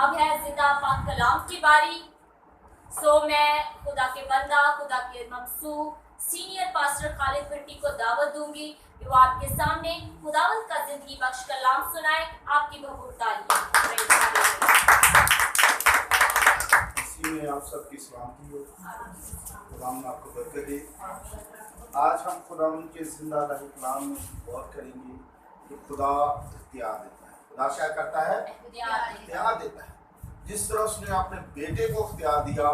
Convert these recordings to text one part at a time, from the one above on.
अब है जिंदा पाक कलाम की बारी। सो मैं खुदा के बंदा, खुदा के ममसू सीनियर पास्टर खालिद भट्टी को दावत दूंगी कि वो आपके सामने खुदावंद का जिंदगी बख्श कलाम सुनाए। आपकी बहुत तालियां। इसी में आप सबकी सलामती हो। खुदा आपको बरकत दे। आज हम खुदा के जिंदा कलाम में गौर करेंगे कि खुदा इख्तियार देता है। खुदा क्या करता है? इख्तियार देता है। जिस तरह उसने अपने बेटे को इख्तियार दिया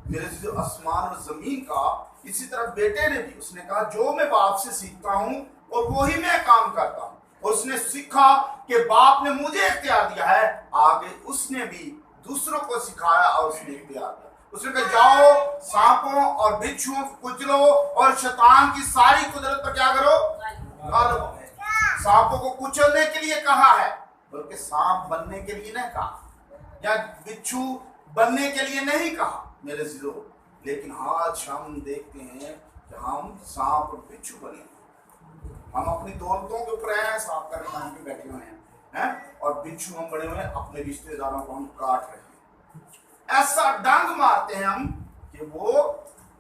मेरे जो आसमान और जमीन का, इसी तरह बेटे ने भी, उसने कहा जो मैं बाप से सीखता हूँ और वही मैं काम करता हूँ। और उसने सीखा कि बाप ने मुझे इख्तियार दिया है, आगे उसने भी दूसरों को सिखाया और उसने इख्तियार दिया। उसने कहा जाओ सांपों और बिच्छुओं को कुचलो और शैतान की सारी कुदरत पर क्या करो? गालो। सांपों को कुचलने के लिए कहा है, बल्कि सांप बनने के लिए नहीं कहा, या बिच्छू बनने के लिए नहीं कहा मेरे जीरो। लेकिन आज हम देखते हैं कि हम सांप और बिच्छू बने, हम अपनी दौलतों के ऊपर हैं, सांप का नाम पे बैठे हुए हैं, और बिच्छू हम बने हुए हैं, अपने रिश्तेदारों को हम काट रहे हैं। ऐसा डंग मारते हैं हम कि वो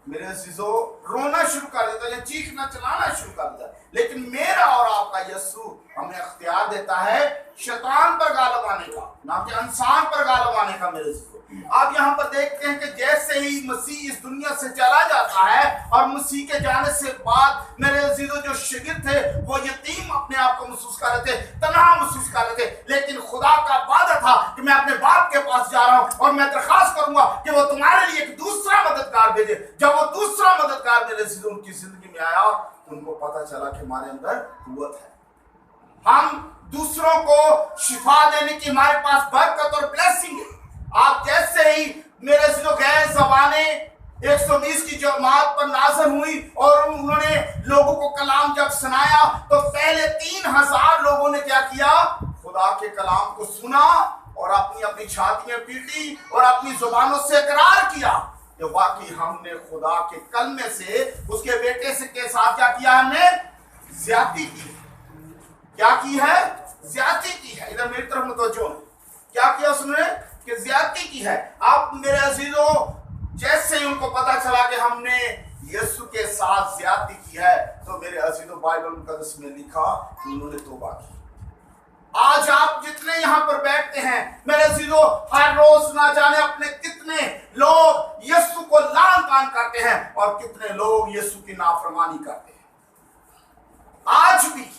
मेरे जीजो रोना शुरू कर देता है, चीखना चलाना शुरू कर देता है। लेकिन मेरा और आपका यीशु हमें अख्तियार देता है शैतान पर गालिब आने का, ना कि इंसान पर गालिब आने का। मेरे जीजो आप यहाँ पर देखते हैं कि जैसे ही मसीह इस दुनिया से चला जाता है और मसीह के जाने से बाद मेरे जीजो जो शागिर्द थे वो यतीम अपने आप को महसूस कर रहे थे, तन्हा महसूस कर रहे थे। लेकिन खुदा का वादा था कि मैं अपने बाप के पास जा रहा हूँ और मैं दरखास्त करूंगा कि वो तुम्हारे लिए एक दूसरा मददगार भेजे। जब वो दूसरा मददगार मेरे जीजो उनकी जिंदगी में आया, उनको पता चला कि हमारे अंदर कुव्वत है, हम दूसरों को शिफा देने की हमारे पास बरकत और ब्लेसिंग है। आप जैसे ही मेरे जो गैर ज़बाने 120 की जमात पर नाज़िल हुई और उन्होंने लोगों को कलाम जब सुनाया तो पहले 3000 लोगों ने क्या किया? खुदा के कलाम को सुना और अपनी अपनी छातियां पीटी और अपनी जुबानों से इकरार किया कि वाकई हमने खुदा के कलमे से उसके बेटे से के साथ क्या किया? हमने ज्यादती की। क्या की है? ज्यादती की है। इधर मेरी तरफ मुतवज्जो। क्या किया उसने? कि ज्यादती की है। आप मेरे अजीजों जैसे ही उनको पता चला कि हमने यीशु के साथ ज्यादती की है तो मेरे अजीजों बाइबल मुकद्दस में लिखा कि उन्होंने तौबा की। आज आप जितने यहाँ पर बैठते हैं मेरे अजीजों, हर रोज ना जाने अपने कितने लोग यीशु को लान तान करते हैं और कितने लोग यीशु की नाफरमानी करते हैं। आज भी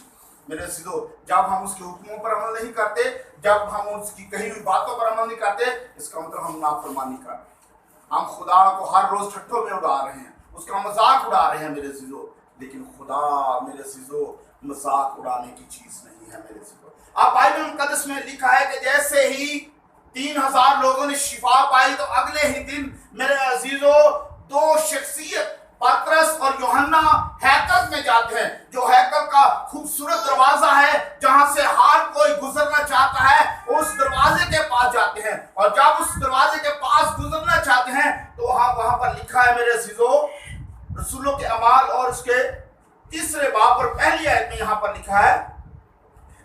मेरे अजीजों जब हम उसके हुक्मों पर अमल नहीं करते, जब हम उसकी कही हुई बातों पर अमल नहीं करते, इसका मतलब हम नाफरमानी कर रहे हैं। हम खुदा को हर रोज ठट्ठों में उड़ा रहे हैं, उसका मजाक उड़ा रहे हैं मेरे अजीजों। लेकिन खुदा मेरे अजीजों मजाक उड़ाने की चीज नहीं है मेरे अजीजों। आप बाइबल मुकद्दस में लिखा है कि जैसे ही 3000 लोगों ने शिफा पाई तो अगले ही दिन मेरे अजीजों दो शख्सियत पतरस और यूहन्ना हैकल में जाते हैं, जो हैकल का खूबसूरत दरवाजा है जहां से हर कोई गुजरना चाहता है, उस दरवाजे के पास जाते हैं। और जब उस दरवाजे के पास गुजरना चाहते हैं तो वहां पर लिखा है मेरे अजीजों रसूलों के अमाल और उसके 3 बाब और पहली आयत में यहाँ पर लिखा है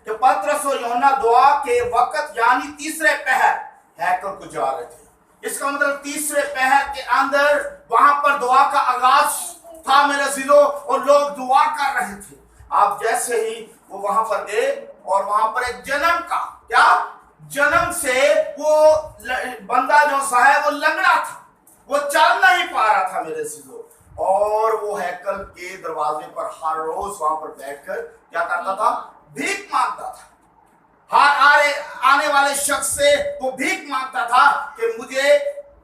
कि पतरस और यूहन्ना दुआ के वक्त यानी तीसरे पहर हैकल को जा रहे थे। इसका मतलब तीसरे पहर के अंदर वहां पर दुआ का आगाज था मेरे अजीजों और लोग दुआ कर रहे थे। आप जैसे ही वो वहां पर गए और वहां पर एक जन्म का क्या जन्म से वो बंदा जो सा है वो लंगड़ा था, वो चल नहीं पा रहा था मेरे अजीजों। और वो हैकल के दरवाजे पर हर रोज वहां पर बैठकर क्या करता था? भीख मांगता था। हर आने वाले शख्स से वो भीख मांगता था कि मुझे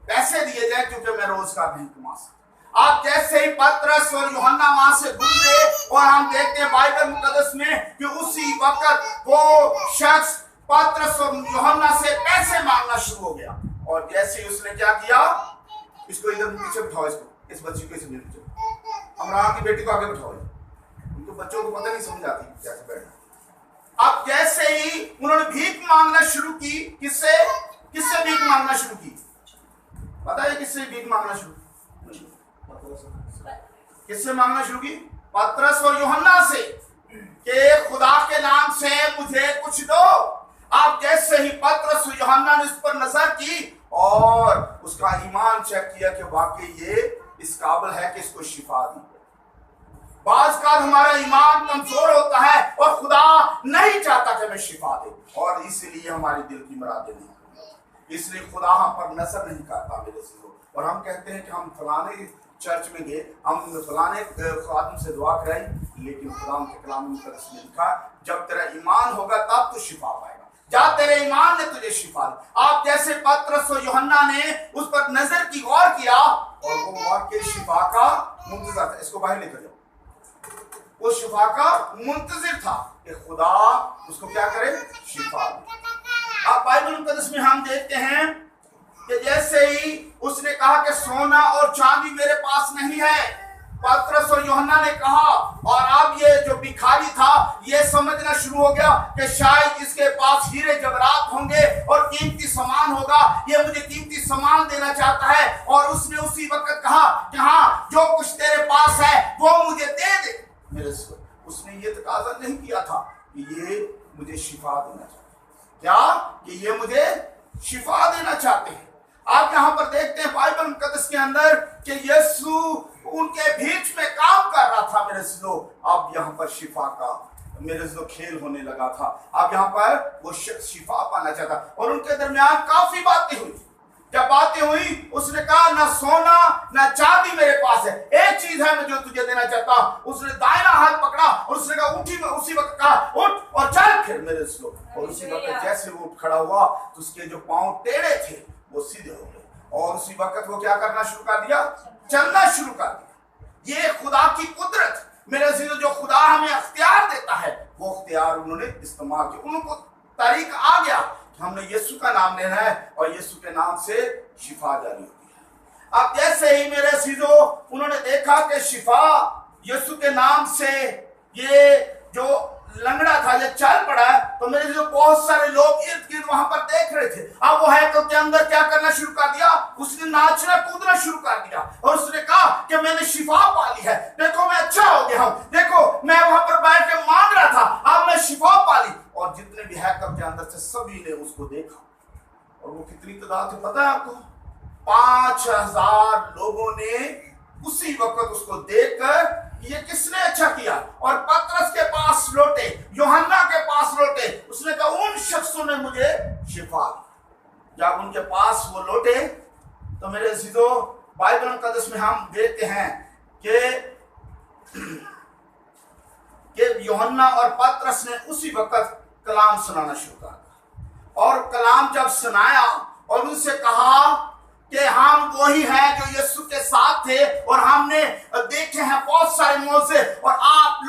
पैसे दिए जाए क्योंकि मैं रोज का भीख कमा सकता। आप जैसे ही पतरस और यूहन्ना वहां से गुजरे और हम देखते हैं बाइबल मुकद्दस में कि उसी वक्त वो शख्स पतरस और यूहन्ना से पैसे मांगना शुरू हो गया। और जैसे ही उसने क्या किया? इसको इधर पीछे बिठाओ, इसको इस बच्ची को इसे पीछे, अमरान की बेटी को आगे बिठाओ। उनको बच्चों को पता नहीं समझ आती कैसे बैठना। अब जैसे ही उन्होंने भीख मांगना शुरू की, किससे भीख मांगना शुरू की? पता है किससे भीख मांगना शुरू? किससे मांगना शुरू की? पतरस और यूहन्ना से कि खुदा के नाम से मुझे कुछ दो। आप जैसे ही पतरस और यूहन्ना ने उस पर नजर की और उसका ईमान चेक किया कि वाकई ये इस काबिल है कि इसको शिफा दी। बाज़ का हमारा ईमान कमजोर होता है और खुदा नहीं चाहता कि हमें शिफा दे, और इसलिए हमारी दिल की मुरादें नहीं करता, इसलिए खुदा हम पर नजर नहीं करता मेरे से। और हम कहते हैं कि हम फलाने चर्च में गए, हम फलाने खादिम से दुआ कराई, लेकिन खुदा के कलाम मुक़द्दस में लिखा जब तेरा ईमान होगा तब तू शिफा पाएगा, जा तेरे ईमान ने तुझे शिफा दी। आप जैसे पतरस और यूहन्ना ने उस पर नजर की गौर किया और वो वाकई शिफा का मुंतजर था। इसको बाहर लेकर जाओ, वो शिफा का मुंतजिर था कि खुदा उसको क्या करे, शिफा दे। आप बाइबल मुक़द्दस में हम देखते हैं कि जैसे ही उसने कहा कि सोना और चांदी मेरे पास नहीं है, पतरस और यूहन्ना ने कहा, और अब ये जो भिखारी था ये समझना शुरू हो गया कि शायद इसके पास हीरे जवाहरात होंगे और कीमती सामान होगा, ये मुझे कीमती सामान देना चाहता है। और उसने उसी वक्त कहा कि हाँ, जो कुछ तेरे पास है वो मुझे दे दे मेरे से। उसने ये तकाजा नहीं किया था कि ये मुझे शिफा देना चाहते, क्या कि ये मुझे शिफा देना चाहते हैं। आप यहाँ पर देखते हैं बाइबल मुक़द्दस के अंदर कि यीशु उनके बीच में काम कर रहा था मेरे से। अब यहाँ पर शिफा का मेरे से खेल होने लगा था। अब यहाँ पर वो शिफा पाना चाहता, और उनके दरमियान काफी बातें हुई। जब बातें हुई उसने कहा ना सोना ना चांदी मेरे पास है, एक चीज है मैं जो तुझे देना चाहता हूं। उसने दाहिना हाथ पकड़ा और उसने कहा उसी वक्त कहा उठ और चल फिर मेरे से। और उसी वक्त जैसे वो उठ खड़ा हुआ तो उसके जो पांव टेढ़े थे वो सीधे हो गए, और उसी वक्त वो क्या करना शुरू कर दिया, चलना शुरू कर दिया। ये खुदा की कुदरत मेरे से, जो खुदा हमें अख्तियार देता है वो अख्तियार उन्होंने इस्तेमाल किया। उनको तरीका आ गया कि हमने यीशु का नाम लेना है और यीशु के नाम से शिफा जारी होती है। अब जैसे ही मेरे सीधो उन्होंने देखा कि शिफा यीशु के नाम से ये जो लंगड़ा था ये चल पड़ा है, तो मेरे जो बहुत सारे लोग इर्द गिर्द वहां पर देख रहे थे। अब वो हैकल के अंदर क्या करना शुरू कर दिया, उसने नाचना कूदना शुरू कर दिया और उसने कहा कि मैंने शिफा पा ली है, देखो मैं अच्छा हो गया हूं, देखो मैं वहां पर बैठ के मांग रहा था, अब मैं शिफा पा ली। और जितने भी हैकल के अंदर से सभी ने उसको देखा, और वो कितनी तादाद थी पता है आपको, 5000 लोगों ने उसी वक्त उसको देखकर ये किसने अच्छा किया, और पतरस के पास लौटे, यूहन्ना के पास लौटे, उसने कहा उन शख्सों ने मुझे शिफा दी। जब उनके पास वो लौटे तो मेरे सीधो बाइबल मुक़द्दस में हम देखते हैं कि यूहन्ना और पतरस ने उसी वक्त कलाम सुनाना शुरू कर दिया, और कलाम जब सुनाया और उनसे कहा कि हम वही हैं जो यीशु के साथ थे